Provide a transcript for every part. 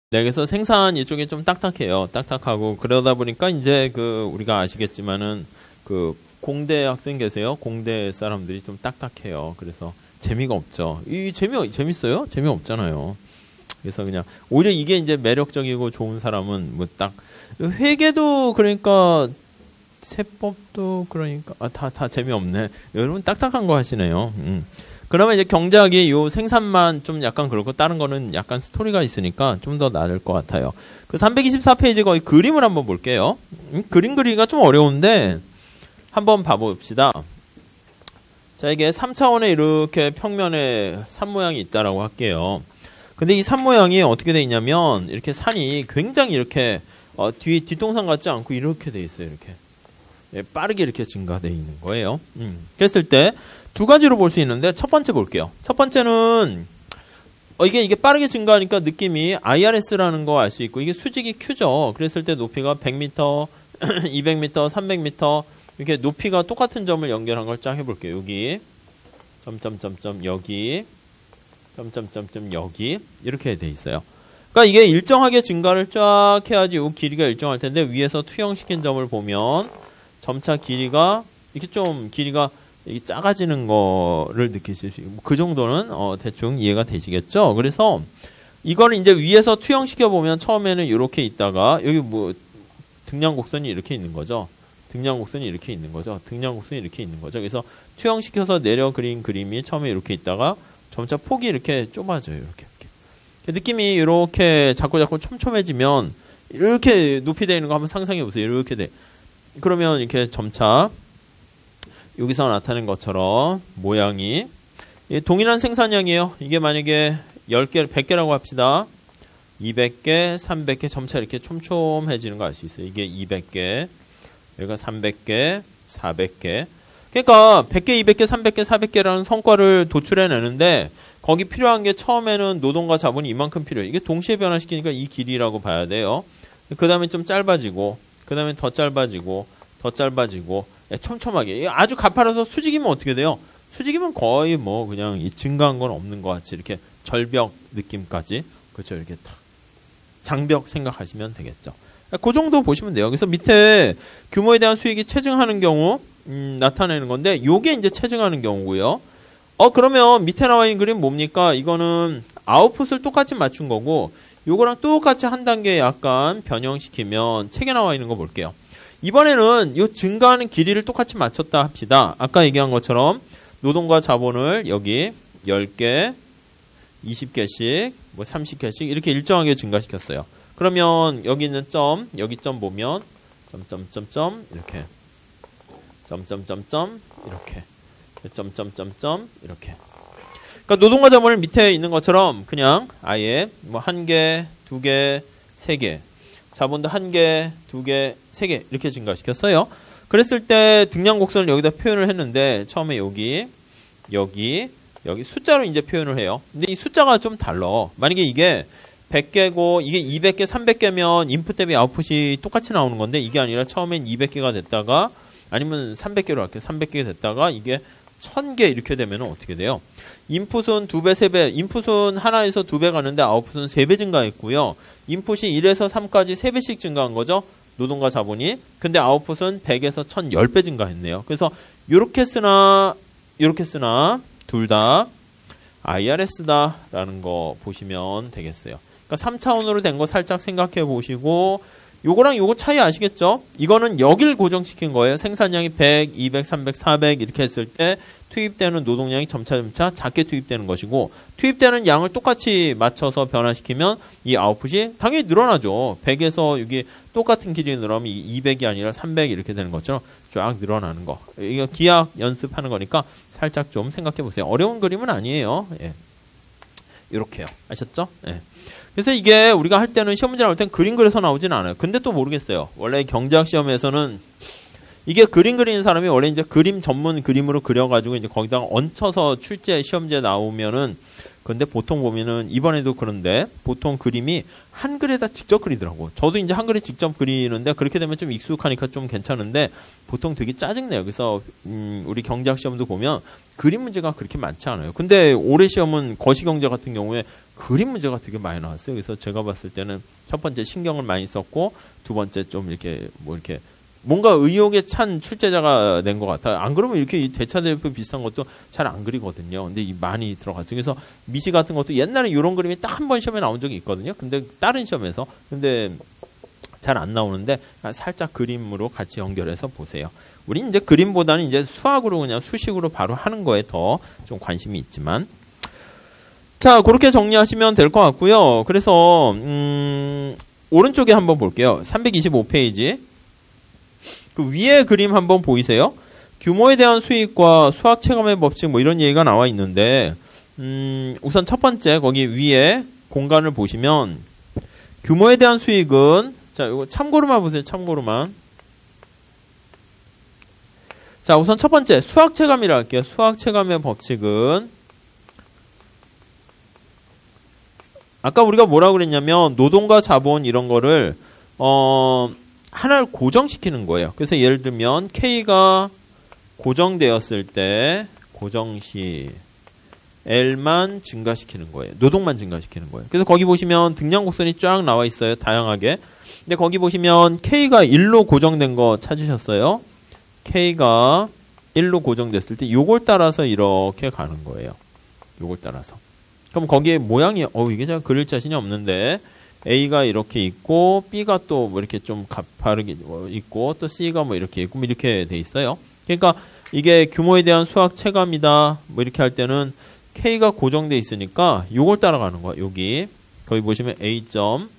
네, 그래서 생산 이쪽이 좀 딱딱해요. 딱딱하고 그러다 보니까 이제 우리가 아시겠지만은 공대 학생 계세요. 공대 사람들이 좀 딱딱해요. 그래서 재미가 없죠. 재밌어요? 재미없잖아요. 그래서 그냥 오히려 이게 이제 매력적이고 좋은 사람은 뭐 딱 회계도 그러니까 세법도 그러니까 다 재미없네. 여러분 딱딱한 거 하시네요. 그러면 이제 경제학이 요 생산만 좀 약간 그렇고 다른 거는 약간 스토리가 있으니까 좀 더 나을 것 같아요. 그 324페이지 거의 그림을 한번 볼게요. 그림 그리기가 좀 어려운데 한번 봐봅시다. 자, 이게 3차원에 이렇게 평면에 산 모양이 있다라고 할게요. 근데 이 산 모양이 어떻게 돼 있냐면 이렇게 산이 굉장히 이렇게 뒷동산 같지 않고 이렇게 돼 있어요. 이렇게. 예, 빠르게 이렇게 증가되어 있는 거예요. 그랬을 때 두 가지로 볼 수 있는데 첫 번째 볼게요. 첫 번째는 이게 빠르게 증가하니까 느낌이 IRS라는 거 알 수 있고 이게 수직이 Q죠. 그랬을 때 높이가 100m, 200m, 300m 이렇게 높이가 똑같은 점을 연결한 걸 쫙 해볼게요. 여기 점점점점 여기 점점점점 여기 이렇게 돼 있어요. 그러니까 이게 일정하게 증가를 쫙 해야지 이 길이가 일정할 텐데 위에서 투영시킨 점을 보면 점차 길이가 이렇게 좀 길이가 이게 작아지는 거를 느끼실 수 있고 그 정도는 대충 이해가 되시겠죠. 그래서 이거를 이제 위에서 투영시켜 보면 처음에는 이렇게 있다가 여기 뭐 등량곡선이 이렇게 있는 거죠. 등량곡선이 이렇게 있는 거죠. 등량곡선이 이렇게 있는 거죠. 그래서 투영시켜서 내려 그린 그림이 처음에 이렇게 있다가 점차 폭이 이렇게 좁아져요. 이렇게. 느낌이 이렇게 자꾸 촘촘해지면 이렇게 높이 되어 있는 거 한번 상상해 보세요. 이렇게 돼. 그러면 이렇게 점차 여기서 나타낸 것처럼 모양이 동일한 생산량이에요. 이게 만약에 10개, 100개라고 합시다. 200개, 300개 점차 이렇게 촘촘해지는 거 알 수 있어요. 이게 200개, 여기가 300개, 400개. 그러니까 100개, 200개, 300개, 400개라는 성과를 도출해내는데 거기 필요한 게 처음에는 노동과 자본이 이만큼 필요해요. 이게 동시에 변화시키니까 이 길이라고 봐야 돼요. 그 다음에 좀 짧아지고 그 다음에 더 짧아지고 더 짧아지고 촘촘하게 아주 가파라서 수직이면 어떻게 돼요? 수직이면 거의 뭐 그냥 이 증가한 건 없는 것 같이 이렇게 절벽 느낌까지 그렇죠. 이렇게 탁 장벽 생각하시면 되겠죠. 그 정도 보시면 돼요. 그래서 밑에 규모에 대한 수익이 체증하는 경우 나타내는 건데 요게 이제 체증하는 경우고요. 그러면 밑에 나와 있는 그림 뭡니까? 이거는 아웃풋을 똑같이 맞춘 거고 요거랑 똑같이 한 단계 약간 변형시키면 책에 나와 있는 거 볼게요. 이번에는 요 증가하는 길이를 똑같이 맞췄다 합시다. 아까 얘기한 것처럼 노동과 자본을 여기 10개, 20개씩, 뭐 30개씩 이렇게 일정하게 증가시켰어요. 그러면 여기 있는 점, 여기 점 보면 점점점점 이렇게 점점점점 이렇게 점점점점 이렇게. 그러니까 노동과 자본을 밑에 있는 것처럼 그냥 아예 뭐 1개, 2개, 3개. 자본도 1개, 2개, 3개 이렇게 증가시켰어요. 그랬을 때 등량곡선을 여기다 표현을 했는데 처음에 여기 숫자로 이제 표현을 해요. 근데 이 숫자가 좀 달라. 만약에 이게 100개고 이게 200개, 300개면 인풋 대비 아웃풋이 똑같이 나오는 건데 이게 아니라 처음엔 200개가 됐다가 아니면 300개로 할게요. 300개 됐다가 이게 1000개 이렇게 되면 어떻게 돼요? 인풋은 2배, 3배, 인풋은 하나에서 2배 가는데 아웃풋은 3배 증가했고요. 인풋이 1에서 3까지 3배씩 증가한 거죠. 노동과 자본이. 근데 아웃풋은 100에서 1000, 10배 증가했네요. 그래서 요렇게 쓰나 둘 다 IRS다라는 거 보시면 되겠어요. 그러니까 3차원으로 된 거 살짝 생각해 보시고 요거랑 요거 차이 아시겠죠? 이거는 여길 고정시킨 거예요. 생산량이 100, 200, 300, 400 이렇게 했을 때 투입되는 노동량이 점차 작게 투입되는 것이고 투입되는 양을 똑같이 맞춰서 변화시키면 이 아웃풋이 당연히 늘어나죠. 100에서 여기 똑같은 길이 늘어나면 200이 아니라 300 이렇게 되는 것처럼 쫙 늘어나는 거. 이거 기하 연습하는 거니까 살짝 좀 생각해 보세요. 어려운 그림은 아니에요. 예. 이렇게요. 아셨죠? 예. 그래서 이게 우리가 할 때는 시험 문제 나올 땐 그림 그려서 나오진 않아요. 근데 또 모르겠어요. 원래 경제학 시험에서는 이게 그림 그리는 사람이 원래 이제 그림 전문 그림으로 그려가지고 이제 거기다가 얹혀서 출제 시험지에 나오면은 근데 보통 보면은 이번에도 그런데 보통 그림이 한글에다 직접 그리더라고. 저도 이제 한글에 직접 그리는데 그렇게 되면 좀 익숙하니까 좀 괜찮은데 보통 되게 짜증내요. 그래서 우리 경제학 시험도 보면 그림 문제가 그렇게 많지 않아요. 근데 올해 시험은 거시경제 같은 경우에 그림 문제가 되게 많이 나왔어요. 그래서 제가 봤을 때는 첫 번째 신경을 많이 썼고 두 번째 좀 이렇게 뭐 이렇게 뭔가 의욕에 찬 출제자가 된 것 같아요. 안 그러면 이렇게 이 대차대표 비슷한 것도 잘 안 그리거든요. 근데 이 많이 들어갔죠. 그래서 미시 같은 것도 옛날에 이런 그림이 딱 한 번 시험에 나온 적이 있거든요. 근데 다른 시험에서 근데 잘 안 나오는데 살짝 그림으로 같이 연결해서 보세요. 우리 이제 그림보다는 이제 수학으로 그냥 수식으로 바로 하는 거에 더 좀 관심이 있지만. 자, 그렇게 정리하시면 될 것 같고요. 그래서 오른쪽에 한번 볼게요. 325페이지. 그 위에 그림 한번 보이세요? 규모에 대한 수익과 수학 체감의 법칙 뭐 이런 얘기가 나와 있는데 우선 첫 번째 거기 위에 공간을 보시면 규모에 대한 수익은 자, 이거 참고로만 보세요. 참고로만. 자, 우선 첫 번째 수학 체감이라 할게요. 수학 체감의 법칙은 아까 우리가 뭐라고 그랬냐면 노동과 자본 이런 거를 하나를 고정시키는 거예요. 그래서 예를 들면 K가 고정되었을 때 고정시 L만 증가시키는 거예요. 노동만 증가시키는 거예요. 그래서 거기 보시면 등량 곡선이 쫙 나와 있어요. 다양하게. 근데 거기 보시면 K가 1로 고정된 거 찾으셨어요? K가 1로 고정됐을 때 요걸 따라서 이렇게 가는 거예요. 요걸 따라서. 그럼 거기에 모양이 이게 제가 그릴 자신이 없는데 A가 이렇게 있고 B가 또 뭐 이렇게 좀 가파르게 있고 또 C가 뭐 이렇게 있고 뭐 이렇게 돼 있어요. 그러니까 이게 규모에 대한 수학 체감이다 뭐 이렇게 할 때는 K가 고정돼 있으니까 요걸 따라가는 거야. 여기 거기 보시면 A점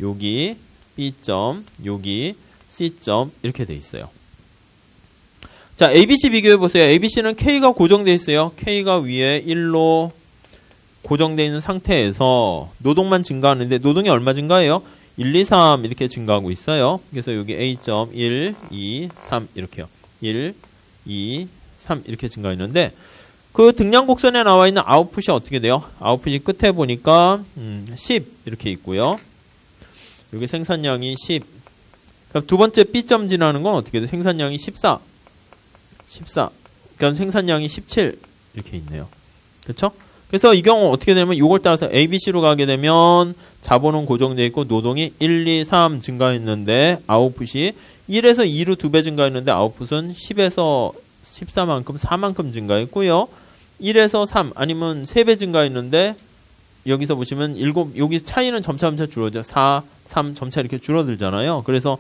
여기 B점 여기 C점 이렇게 돼 있어요. 자, ABC 비교해 보세요. ABC는 K가 고정돼 있어요. K가 위에 1로 고정되어 있는 상태에서 노동만 증가하는데 노동이 얼마 증가해요? 1, 2, 3 이렇게 증가하고 있어요. 그래서 여기 A점 1, 2, 3 이렇게요. 1, 2, 3 이렇게 증가했는데 그 등량 곡선에 나와 있는 아웃풋이 어떻게 돼요? 아웃풋이 끝에 보니까 10 이렇게 있고요. 여기 생산량이 10. 그럼 두 번째 B점 지나는 건 어떻게 돼요? 생산량이 14. 그럼 생산량이 17 이렇게 있네요. 그렇죠? 그래서 이 경우 어떻게 되냐면 이걸 따라서 ABC로 가게 되면 자본은 고정되어 있고 노동이 1, 2, 3 증가했는데 아웃풋이 1에서 2로 2배 증가했는데 아웃풋은 10에서 14만큼 4만큼 증가했고요. 1에서 3 아니면 3배 증가했는데 여기서 보시면 7 여기 차이는 점차 줄어들죠. 4, 3 점차 이렇게 줄어들잖아요. 그래서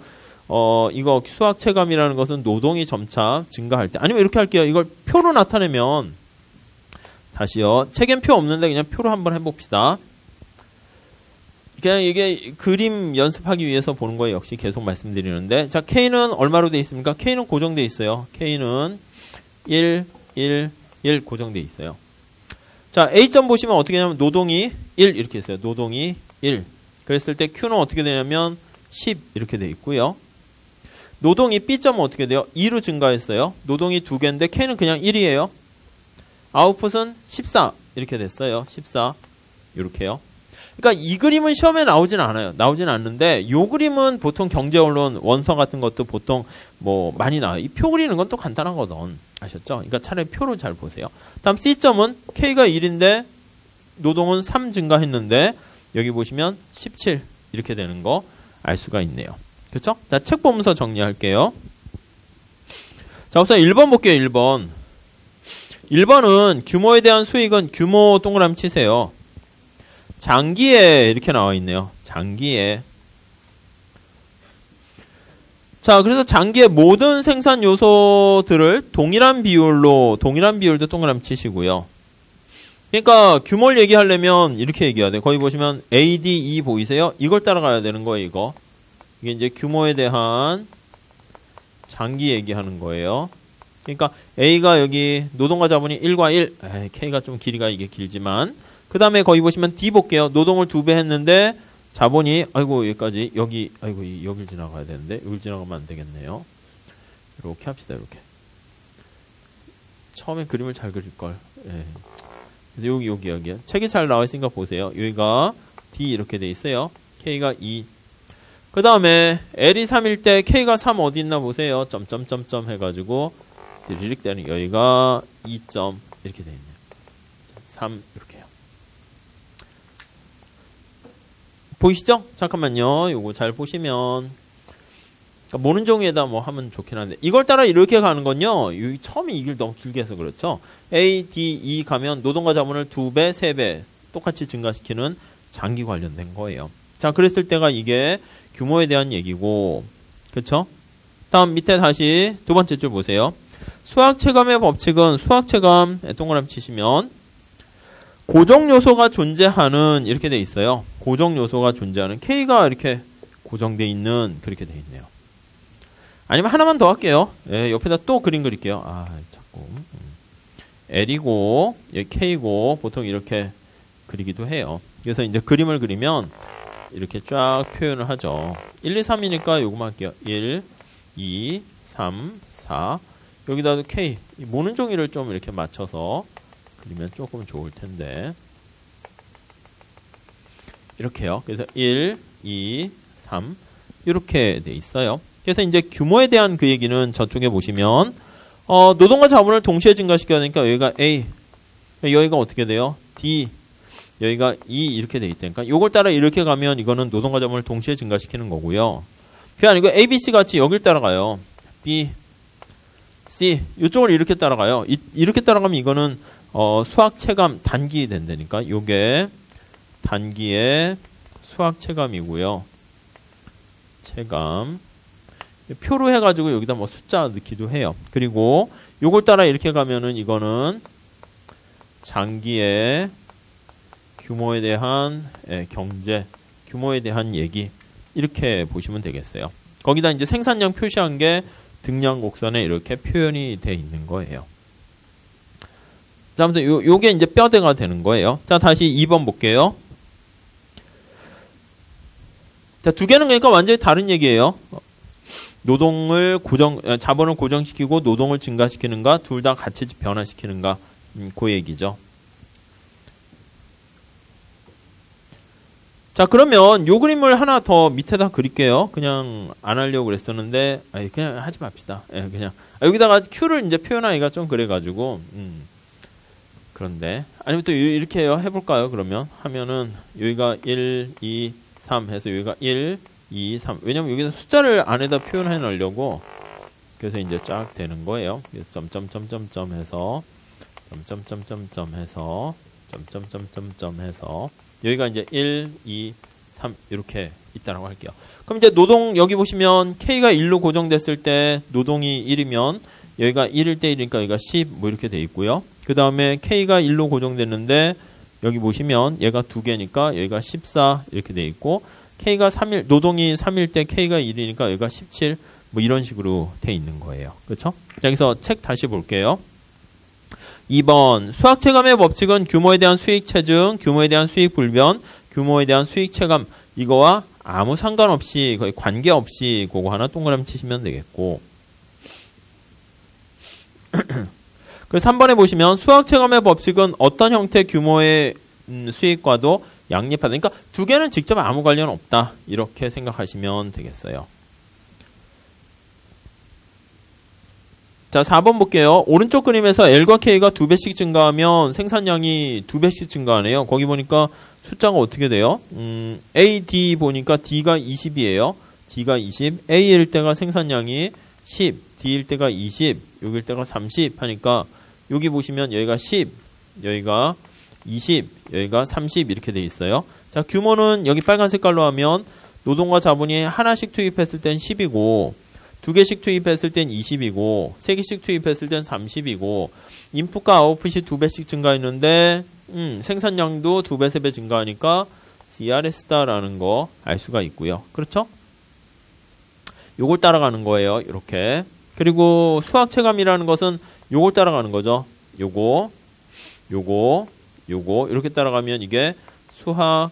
이거 수학 체감이라는 것은 노동이 점차 증가할 때 아니면 이렇게 할게요. 이걸 표로 나타내면 다시요. 책엔 표 없는데 그냥 표로 한번 해봅시다. 그냥 이게 그림 연습하기 위해서 보는 거예요. 역시 계속 말씀드리는데. 자, K는 얼마로 돼 있습니까? K는 고정돼 있어요. K는 1, 1, 1 고정돼 있어요. 자, A점 보시면 어떻게 되냐면 노동이 1 이렇게 있어요. 노동이 1. 그랬을 때 Q는 어떻게 되냐면 10 이렇게 돼 있고요. 노동이 B점은 어떻게 돼요? 2로 증가했어요. 노동이 2개인데 K는 그냥 1이에요. 아웃풋은 14 이렇게 됐어요. 14 이렇게요. 그러니까 이 그림은 시험에 나오진 않아요. 나오진 않는데 이 그림은 보통 경제언론 원서 같은 것도 보통 뭐 많이 나와요. 이 표 그리는 건 또 간단하거든. 아셨죠? 그러니까 차라리 표로 잘 보세요. 다음 C점은 K가 1인데 노동은 3 증가했는데 여기 보시면 17 이렇게 되는 거 알 수가 있네요. 그렇죠? 자, 책 보면서 정리할게요. 자, 우선 1번 볼게요. 1번. 1번은 규모에 대한 수익은 규모 동그라미 치세요. 장기에 이렇게 나와 있네요. 장기에. 자, 그래서 장기의 모든 생산 요소들을 동일한 비율도 동그라미 치시고요. 그러니까 규모를 얘기하려면 이렇게 얘기해야 돼요. 거기 보시면 ADE 보이세요? 이걸 따라가야 되는 거예요, 이거. 이게 이제 규모에 대한 장기 얘기하는 거예요. 그러니까 A가 여기 노동과 자본이 1과 1. K가 좀 길이가 이게 길지만. 그 다음에 거기 보시면 D 볼게요. 노동을 2배 했는데 자본이 여기까지 여길 지나가야 되는데 여길 지나가면 안 되겠네요. 이렇게 합시다. 이렇게. 처음에 그림을 잘 그릴 걸. 예. 그래서 여기요. 책이 잘 나와 있으니까 보세요. 여기가 D 이렇게 돼 있어요. K가 2. 그 다음에 L이 3일 때 K가 3 어디 있나 보세요. 점점점점 해가지고 드리릭 되는 여기가 2점 이렇게 돼 있네요. 3 이렇게요. 보이시죠? 잠깐만요. 요거 잘 보시면 그러니까 모는 종이에다 뭐 하면 좋긴 한데 이걸 따라 이렇게 가는 건요. 처음에 이 길 너무 길게 해서 그렇죠. A, D, E 가면 노동과 자본을 2배, 3배 똑같이 증가시키는 장기 관련된 거예요. 자, 그랬을 때가 이게 규모에 대한 얘기고 그렇죠? 다음 밑에 다시 두 번째 줄 보세요. 수학체감의 법칙은 수학체감 동그라미 치시면 고정 요소가 존재하는 이렇게 돼 있어요. 고정 요소가 존재하는 K가 이렇게 고정돼 있는 그렇게 돼 있네요. 아니면 하나만 더 할게요. 예, 옆에다 또 그림 그릴게요. 아, 자꾸. L이고, K고, 보통 이렇게 그리기도 해요. 그래서 이제 그림을 그리면 이렇게 쫙 표현을 하죠. 1, 2, 3이니까 요거만 할게요. 1, 2, 3, 4. 여기다도 K. 모는 종이를 좀 이렇게 맞춰서 그리면 조금 좋을 텐데. 이렇게요. 그래서 1, 2, 3. 이렇게 돼 있어요. 그래서 이제 규모에 대한 그 얘기는 저쪽에 보시면 노동과 자본을 동시에 증가시켜야 되니까 여기가 A, 여기가 어떻게 돼요? D, 여기가 E 이렇게 돼 있다니까 요걸 따라 이렇게 가면 이거는 노동과 자본을 동시에 증가시키는 거고요. 그게 아니고 A, B, C 같이 여길 따라가요. B, C 이쪽을 이렇게 따라가요. 이렇게 따라가면 이거는 수학 체감 단기 된다니까 요게 단기의 수학 체감이고요. 체감 표로 해가지고 여기다 뭐 숫자 넣기도 해요. 그리고 요걸 따라 이렇게 가면은 이거는 장기의 규모에 대한 경제, 규모에 대한 얘기 이렇게 보시면 되겠어요. 거기다 이제 생산량 표시한 게 등량 곡선에 이렇게 표현이 돼 있는 거예요. 자, 아무튼 요게 이제 뼈대가 되는 거예요. 자, 다시 2번 볼게요. 자, 두 개는 그러니까 완전히 다른 얘기예요. 자본을 고정시키고 노동을 증가시키는가, 둘 다 같이 변화시키는가, 그 얘기죠. 자, 그러면 요 그림을 하나 더 밑에다 그릴게요. 그냥 안 하려고 그랬었는데, 그냥 하지 맙시다. 그냥. 여기다가 Q를 이제 표현하기가 좀 그래가지고, 그런데. 아니면 또 이렇게 해볼까요, 그러면? 하면은, 여기가 1, 2, 3 해서 여기가 1, 2, 3. 왜냐면 여기서 숫자를 안에다 표현해 놓으려고. 그래서 이제 쫙 되는 거예요. 그래서 점점점점점 해서, 점점점점점 해서, 점점점점점 해서, 여기가 이제 1, 2, 3 이렇게 있다라고 할게요. 그럼 이제 노동 여기 보시면 K가 1로 고정됐을 때 노동이 1이면 여기가 1일 때 1이니까 여기가 10 뭐 이렇게 돼 있고요. 그 다음에 K가 1로 고정됐는데 여기 보시면 얘가 2개니까 여기가 14 이렇게 돼 있고 K가 3일 노동이 3일 때 K가 1이니까 여기가 17 뭐 이런 식으로 돼 있는 거예요. 그렇죠? 여기서 책 다시 볼게요. 2번 수학 체감의 법칙은 규모에 대한 수익 체증, 규모에 대한 수익 불변, 규모에 대한 수익 체감 이거와 아무 상관없이 거의 관계없이 그거 하나 동그라미 치시면 되겠고 그래서 3번에 보시면 수학 체감의 법칙은 어떤 형태 규모의 수익과도 양립하다. 그러니까 두 개는 직접 아무 관련 없다. 이렇게 생각하시면 되겠어요. 자, 4번 볼게요. 오른쪽 그림에서 L과 K가 2배씩 증가하면 생산량이 2배씩 증가하네요. 거기 보니까 숫자가 어떻게 돼요? A, D 보니까 D가 20이에요. D가 20. A일 때가 생산량이 10, D일 때가 20, 여기일 때가 30 하니까 여기 보시면 여기가 10, 여기가 20, 여기가 30 이렇게 돼 있어요. 자, 규모는 여기 빨간 색깔로 하면 노동과 자본이 하나씩 투입했을 땐 10이고 2개씩 투입했을 땐 20이고 3개씩 투입했을 땐 30이고 인풋과 아웃풋이 2배씩 증가했는데 생산량도 2배, 3배 증가하니까 CRS다라는 거 알 수가 있고요. 그렇죠? 요걸 따라가는 거예요. 이렇게. 그리고 수학 체감이라는 것은 요걸 따라가는 거죠. 요거 이렇게 따라가면 이게 수학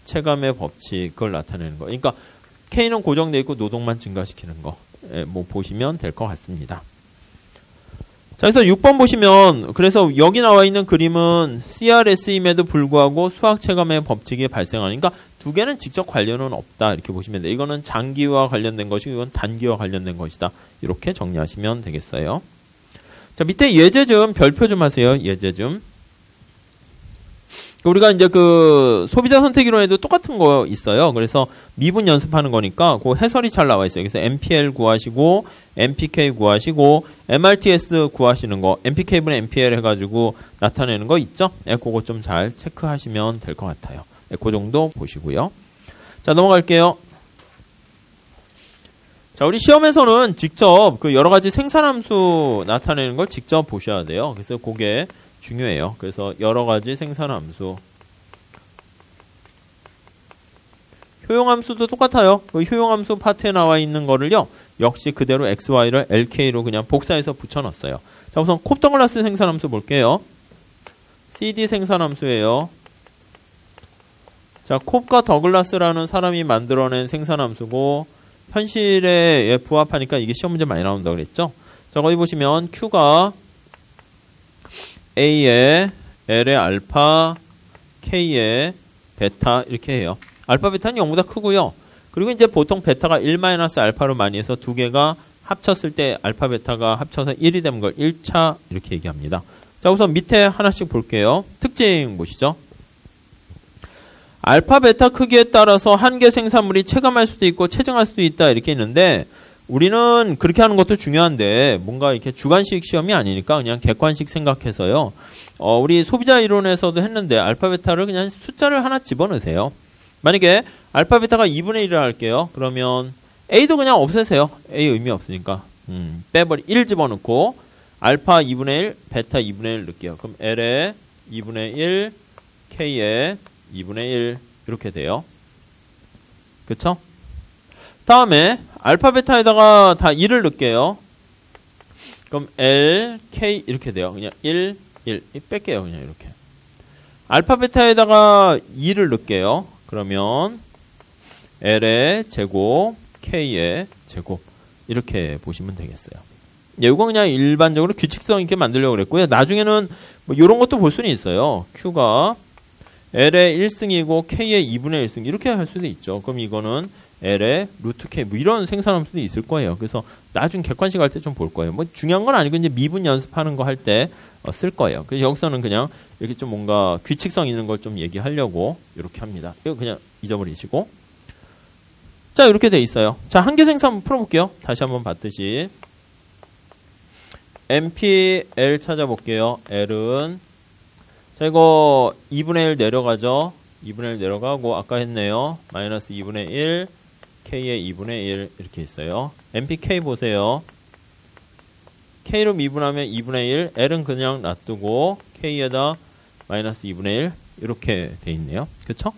체감의 법칙 그걸 나타내는 거. 그러니까 K는 고정되어 있고 노동만 증가시키는 거. 뭐 보시면 될 것 같습니다. 자, 그래서 6번 보시면 그래서 여기 나와 있는 그림은 CRS임에도 불구하고 수학 체감의 법칙이 발생하니까 두 개는 직접 관련은 없다. 이렇게 보시면 돼요. 이거는 장기와 관련된 것이고 이건 단기와 관련된 것이다. 이렇게 정리하시면 되겠어요. 자, 밑에 예제 좀 별표 좀 하세요. 예제 좀. 우리가 이제 그 소비자 선택 이론에도 똑같은 거 있어요. 그래서 미분 연습하는 거니까 그 해설이 잘 나와 있어요. 그래서 MPL 구하시고 MPK 구하시고 MRTS 구하시는 거 MPK분의 MPL 해가지고 나타내는 거 있죠? 그거 좀 잘 체크하시면 될 것 같아요. 그 정도 보시고요. 자, 넘어갈게요. 자, 우리 시험에서는 직접 그 여러 가지 생산함수 나타내는 걸 직접 보셔야 돼요. 그래서 그게 중요해요. 그래서 여러 가지 생산함수. 효용함수도 똑같아요. 그 효용함수 파트에 나와 있는 거를요. 역시 그대로 x, y를 lk로 그냥 복사해서 붙여놨어요. 자, 우선 콥더글라스 생산함수 볼게요. CD 생산함수예요. 자, 콥과 더글라스라는 사람이 만들어낸 생산함수고 현실에 부합하니까 이게 시험 문제 많이 나온다고 그랬죠. 자, 거기 보시면 Q가 A에 L의 알파, K의 베타 이렇게 해요. 알파, 베타는 0보다 크고요. 그리고 이제 보통 베타가 1-알파로 많이 해서 두 개가 합쳤을 때 알파, 베타가 합쳐서 1이 되는 걸 1차 이렇게 얘기합니다. 자, 우선 밑에 하나씩 볼게요. 특징 보시죠. 알파, 베타 크기에 따라서 한 개 생산물이 체감할 수도 있고 체증할 수도 있다 이렇게 있는데 우리는 그렇게 하는 것도 중요한데 뭔가 이렇게 주관식 시험이 아니니까 그냥 객관식 생각해서요. 우리 소비자 이론에서도 했는데 알파, 베타를 그냥 숫자를 하나 집어넣으세요. 만약에 알파, 베타가 2분의 1을 할게요. 그러면 A도 그냥 없애세요. A 의미 없으니까. 빼버리 1 집어넣고 알파 2분의 1, 베타 2분의 1 넣을게요. 그럼 L에 2분의 1, K에 2분의 1 이렇게 돼요. 그쵸? 다음에 알파, 베타에다가 다 1을 넣을게요. 그럼 L, K 이렇게 돼요. 그냥 1, 1 뺄게요. 그냥 이렇게. 알파, 베타에다가 2를 넣을게요. 그러면 L의 제곱, K의 제곱 이렇게 보시면 되겠어요. 이건 그냥 일반적으로 규칙성 있게 만들려고 그랬고요. 나중에는 뭐 이런 것도 볼 수는 있어요. Q가 L의 1승이고 K의 2분의 1승 이렇게 할 수도 있죠. 그럼 이거는 L의 루트 K 뭐 이런 생산함수도 있을 거예요. 그래서 나중 객관식 할 때 좀 볼 거예요. 뭐 중요한 건 아니고 이제 미분 연습하는 거 할 때 쓸 거예요. 그래서 여기서는 그냥 이렇게 좀 뭔가 규칙성 있는 걸 좀 얘기하려고 이렇게 합니다. 이거 그냥 잊어버리시고. 자, 이렇게 돼 있어요. 자, 한 개 생산 한번 풀어볼게요. 다시 한번 봤듯이. MPL 찾아볼게요. L은 자, 이거 2분의 1 내려가죠. 2분의 1 내려가고 아까 했네요. 마이너스 2분의 1, K의 2분의 1 이렇게 있어요. MPK 보세요. K로 미분하면 2분의 1, L은 그냥 놔두고 K에다 마이너스 2분의 1 이렇게 돼 있네요. 그쵸?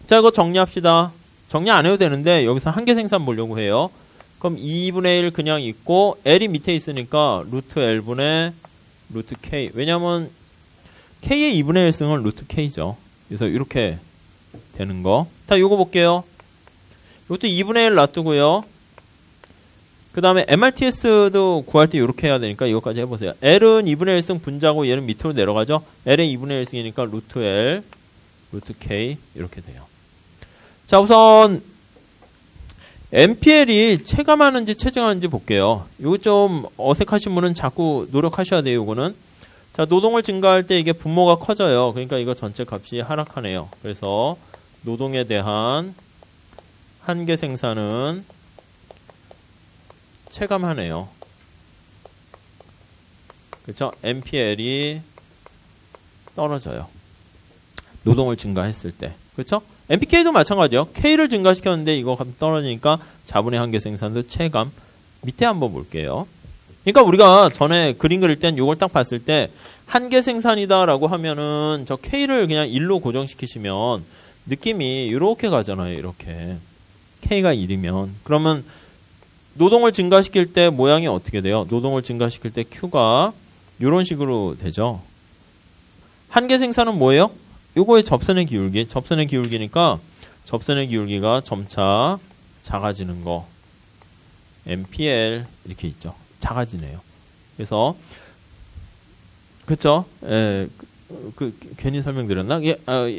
자, 이거 정리합시다. 정리 안 해도 되는데 여기서 한 개 생산 보려고 해요. 그럼 2분의 1 그냥 있고 L이 밑에 있으니까 루트 L분의 루트 K. 왜냐면 K의 2분의 1승은 루트 K죠. 그래서 이렇게 되는 거. 자, 요거 볼게요. 이것도 2분의 1 놔두고요. 그 다음에 MRTS도 구할 때 이렇게 해야 되니까 이것까지 해보세요. L은 2분의 1승 분자고 얘는 밑으로 내려가죠. L의 2분의 1승이니까 루트 L, 루트 K 이렇게 돼요. 자, 우선 MPL이 체감하는지 체증하는지 볼게요. 이거 좀 어색하신 분은 자꾸 노력하셔야 돼요. 이거는. 자, 노동을 증가할 때 이게 분모가 커져요. 그러니까 이거 전체 값이 하락하네요. 그래서 노동에 대한 한 개 생산은 체감하네요. 그렇죠? MPL이 떨어져요. 노동을 증가했을 때. 그렇죠? MPK도 마찬가지요. K를 증가시켰는데 이거 떨어지니까 자본의 한 개 생산도 체감. 밑에 한번 볼게요. 그러니까 우리가 전에 그림 그릴 땐 이걸 딱 봤을 때 한 개 생산이다라고 하면은 저 K를 그냥 1로 고정시키시면 느낌이 이렇게 가잖아요. 이렇게. K가 1이면. 그러면 노동을 증가시킬 때 모양이 어떻게 돼요? 노동을 증가시킬 때 Q가 이런 식으로 되죠. 한 개 생산은 뭐예요? 요거의 접선의 기울기. 접선의 기울기니까 접선의 기울기가 점차 작아지는 거. MPL 이렇게 있죠. 작아지네요. 그래서 그쵸? 예, 괜히 설명드렸나?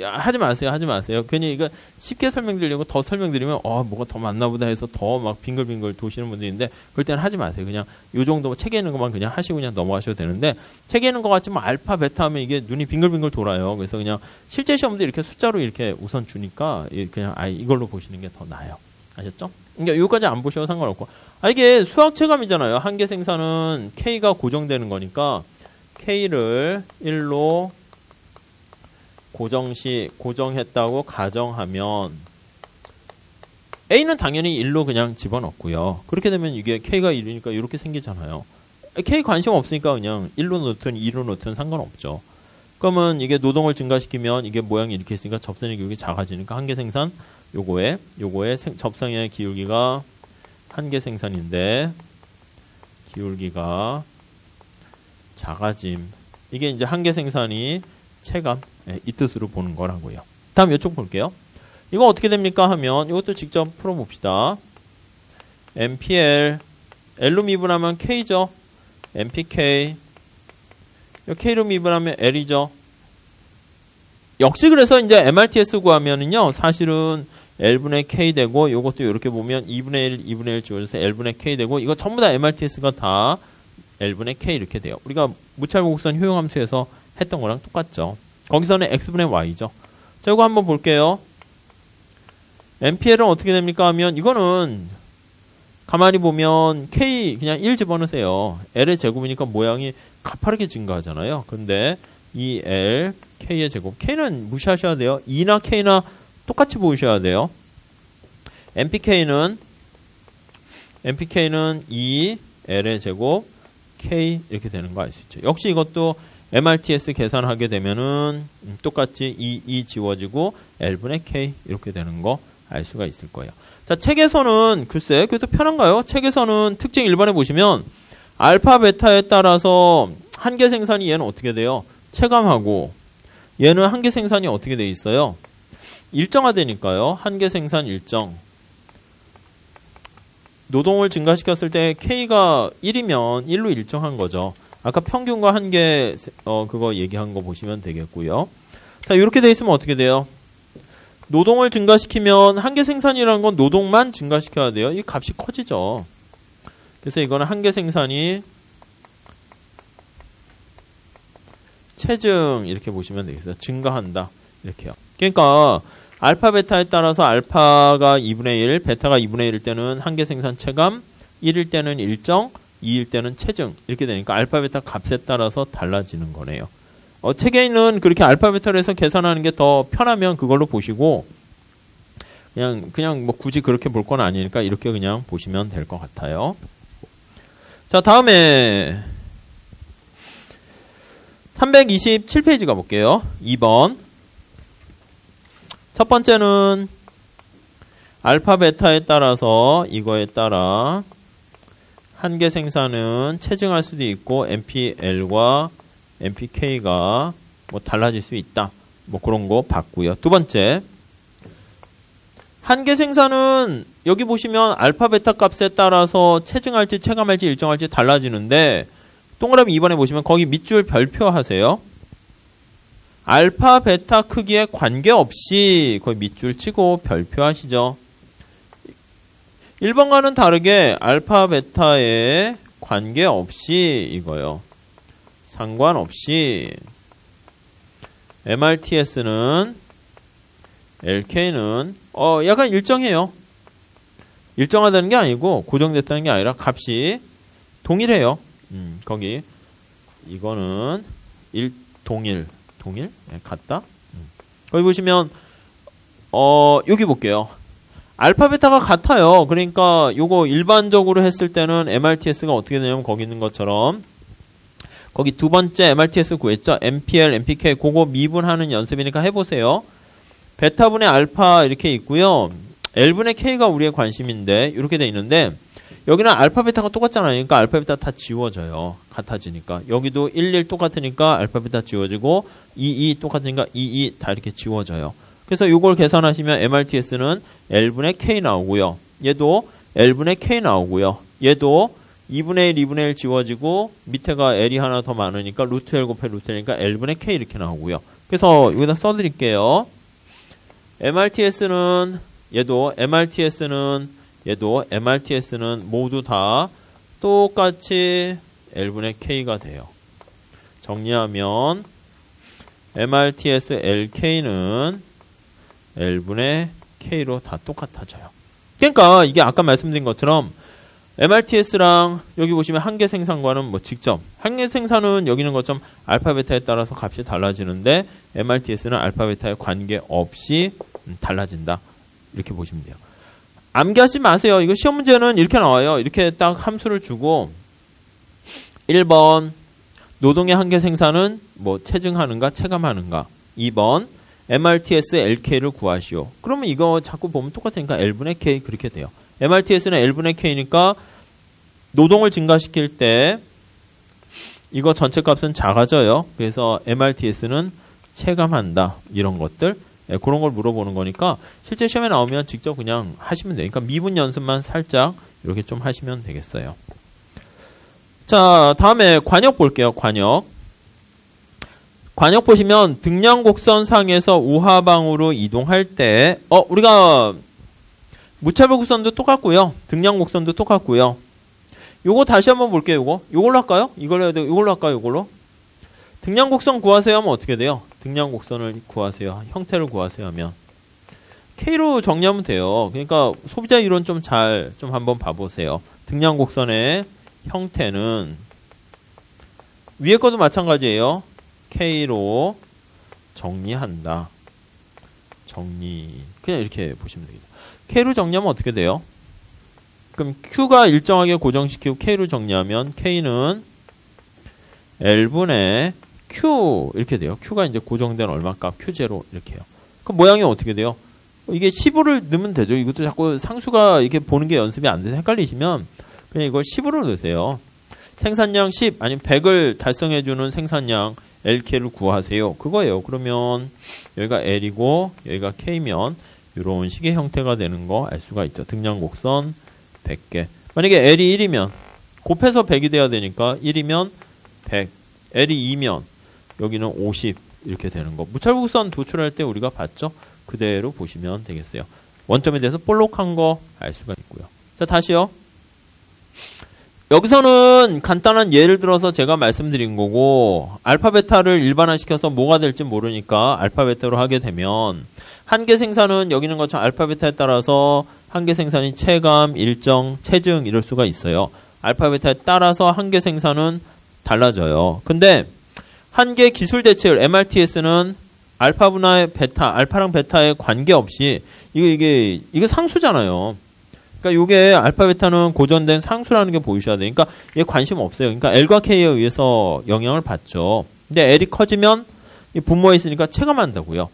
하지 마세요. 괜히 이거 쉽게 설명드리려고 더 설명드리면, 뭐가 더 많나 보다 해서 더 막 빙글빙글 도시는 분들인데, 그럴 때는 하지 마세요. 그냥 요 정도 책에 있는 것만 그냥 하시고 그냥 넘어가셔도 되는데, 책에 있는 것 같지만 알파, 베타 하면 이게 눈이 빙글빙글 돌아요. 그래서 그냥 실제 시험도 이렇게 숫자로 이렇게 우선 주니까, 그냥 이걸로 보시는 게 더 나아요. 아셨죠? 그러니까 요까지 안 보셔도 상관없고. 이게 수학 체감이잖아요. 한계 생산은 K가 고정되는 거니까, K를 1로 고정했다고 가정하면 A는 당연히 1로 그냥 집어넣고요. 그렇게 되면 이게 K가 1이니까 이렇게 생기잖아요. K 관심 없으니까 그냥 1로 넣든 2로 넣든 상관없죠. 그러면 이게 노동을 증가시키면 이게 모양이 이렇게 있으니까 접선의 기울기 작아지니까 한계 생산 요거에 접선의 기울기가 한계 생산인데 기울기가 작아짐. 이게 이제 한계 생산이 체감, 이 뜻으로 보는 거라고요. 다음 이쪽 볼게요. 이거 어떻게 됩니까 하면 이것도 직접 풀어봅시다. MPL, L로 미분하면 K죠. MPK, K로 미분하면 L이죠. 역시 그래서 이제 MRTS 구하면은요, 사실은 L분의 K 되고, 요것도 이렇게 보면 2분의 1 지워져서 L분의 K 되고, 이거 전부 다 MRTS가 다 L분의 K 이렇게 돼요. 우리가 무차별곡선 효용함수에서 했던 거랑 똑같죠. 거기서는 X분의 Y죠. 자, 이거 한번 볼게요. MPL은 어떻게 됩니까 하면, 이거는 가만히 보면 K 그냥 1 집어넣으세요. L의 제곱이니까 모양이 가파르게 증가하잖아요. 근데 이 L, K의 제곱. K는 무시하셔야 돼요. 2나 K나 똑같이 보셔야 돼요. MPK는 2, L의 제곱, K 이렇게 되는 거 알 수 있죠. 역시 이것도 MRTS 계산하게 되면은 똑같이 2 지워지고 L분의 K 이렇게 되는 거 알 수가 있을 거예요. 자, 책에서는 글쎄 그래도 편한가요? 책에서는 특징 1번에 보시면 알파, 베타에 따라서 한계 생산이 얘는 어떻게 돼요? 체감하고 얘는 한계 생산이 어떻게 돼 있어요? 일정화되니까요. 한계 생산 일정. 노동을 증가시켰을 때 K가 1이면 1로 일정한 거죠. 아까 평균과 한계 그거 얘기한 거 보시면 되겠고요. 자, 이렇게 돼 있으면 어떻게 돼요? 노동을 증가시키면 한계 생산이라는 건 노동만 증가시켜야 돼요. 이 값이 커지죠. 그래서 이거는 한계 생산이 체증 이렇게 보시면 되겠어요. 증가한다. 이렇게요. 그러니까 알파, 베타에 따라서 알파가 2분의 1, 베타가 2분의 1일 때는 한계 생산 체감, 1일 때는 일정, 2일 때는 체증 이렇게 되니까 알파, 베타 값에 따라서 달라지는 거네요. 책에 있는 그렇게 알파, 베타로 해서 계산하는 게 더 편하면 그걸로 보시고 그냥 뭐 굳이 그렇게 볼 건 아니니까 이렇게 그냥 보시면 될 것 같아요. 자, 다음에 327페이지 가볼게요. 2번. 첫 번째는 알파, 베타에 따라서 이거에 따라 한계 생산은 체증할 수도 있고 MPL과 MPK가 뭐 달라질 수 있다. 뭐 그런 거 봤고요. 두 번째. 한계 생산은 여기 보시면 알파, 베타 값에 따라서 체증할지 체감할지 일정할지 달라지는데 동그라미 2번에 보시면 거기 밑줄 별표 하세요. 알파, 베타 크기에 관계없이 거기 밑줄 치고 별표 하시죠. 1번과는 다르게 알파, 베타에 관계없이 이거요. 상관없이 MRTS는 LK는 약간 일정해요. 일정하다는 게 아니고 고정됐다는 게 아니라 값이 동일해요. 거기 이거는 동일? 네, 같다. 거기 보시면 여기 볼게요. 알파, 베타가 같아요. 그러니까 요거 일반적으로 했을 때는 MRTS가 어떻게 되냐면 거기 있는 것처럼 거기 두 번째 MRTS 구했죠. MPL, MPK 그거 미분하는 연습이니까 해보세요. 베타분의 알파 이렇게 있고요. L분의 K가 우리의 관심인데 이렇게 돼 있는데 여기는 알파, 베타가 똑같잖아요. 그러니까 알파, 베타 다 지워져요. 같아지니까. 여기도 1, 1 똑같으니까 알파, 베타 지워지고 2, 2 똑같으니까 2, 2 다 이렇게 지워져요. 그래서 이걸 계산하시면 MRTS는 L분의 K 나오고요. 얘도 L분의 K 나오고요. 얘도 2분의 1, 2분의 1 지워지고 밑에가 L이 하나 더 많으니까 루트 L 곱해 루트 L이니까 L분의 K 이렇게 나오고요. 그래서 여기다 써드릴게요. MRTS는 얘도 MRTS는 모두 다 똑같이 L분의 K가 돼요. 정리하면 MRTS LK는 L분의 K로 다 똑같아져요. 그러니까 이게 아까 말씀드린 것처럼 MRTS랑 여기 보시면 한계 생산과는 뭐 직접 한계 생산은 여기 있는 것처럼 알파 베타에 따라서 값이 달라지는데 MRTS는 알파 베타에 관계없이 달라진다. 이렇게 보시면 돼요. 암기하지 마세요. 이거 시험 문제는 이렇게 나와요. 이렇게 딱 함수를 주고 1번 노동의 한계 생산은 뭐 체증하는가 체감하는가. 2번 MRTS LK를 구하시오. 그러면 이거 자꾸 보면 똑같으니까 L분의 K 그렇게 돼요. MRTS는 L분의 K니까 노동을 증가시킬 때 이거 전체 값은 작아져요. 그래서 MRTS는 체감한다. 이런 것들. 그런 걸 물어보는 거니까 실제 시험에 나오면 직접 그냥 하시면 돼요. 그러니까 미분 연습만 살짝 이렇게 좀 하시면 되겠어요. 자, 다음에 관역 볼게요. 관역 보시면 등량곡선 상에서 우하방으로 이동할 때 우리가 무차별 곡선도 똑같고요. 등량곡선도 똑같고요. 요거 다시 한번 볼게요. 요걸로 할까요? 이걸로 해야 되고 이걸로 할까요? 이걸로? 등량곡선 구하세요 하면 어떻게 돼요? 등량곡선을 구하세요. 형태를 구하세요 하면 K로 정리하면 돼요. 그러니까 소비자 이론 좀 한번 봐보세요. 등량곡선의 형태는 위에 것도 마찬가지예요. K로 정리한다. 그냥 이렇게 보시면 되겠죠. K로 정리하면 어떻게 돼요? 그럼 Q가 일정하게 고정시키고 K로 정리하면 K는 L분의 Q 이렇게 돼요. Q가 이제 고정된 얼마값 Q0 이렇게 해요. 그럼 모양이 어떻게 돼요? 이게 15를 넣으면 되죠. 이것도 자꾸 상수가 이렇게 보는 게 연습이 안 돼서 헷갈리시면 그냥 이걸 10으로 넣으세요. 생산량 10 아니면 100을 달성해주는 생산량 LK를 구하세요. 그거예요. 그러면 여기가 L이고 여기가 K면 이런 식의 형태가 되는 거 알 수가 있죠. 등량곡선 100개. 만약에 L이 1이면 곱해서 100이 돼야 되니까 1이면 100, L이 2면 여기는 50 이렇게 되는 거. 무차별곡선 도출할 때 우리가 봤죠? 그대로 보시면 되겠어요. 원점에 대해서 볼록한 거 알 수가 있고요. 자, 다시요. 여기서는 간단한 예를 들어서 제가 말씀드린 거고 알파 베타를 일반화시켜서 뭐가 될지 모르니까 알파 베타로 하게 되면 한계 생산은 여기 있는 것처럼 알파 베타에 따라서 한계 생산이 체감, 일정, 체증 이럴 수가 있어요. 알파 베타에 따라서 한계 생산은 달라져요. 근데 한계 기술 대체율 MRTS는 알파분의 베타, 알파랑 베타에 관계없이 이게 상수잖아요. 그러니까 요게 알파 베타는 고정된 상수라는 게 보이셔야 돼요. 그러니까 얘 관심 없어요. 그러니까 L과 K에 의해서 영향을 받죠. 근데 L이 커지면 분모에 있으니까 체감한다고요.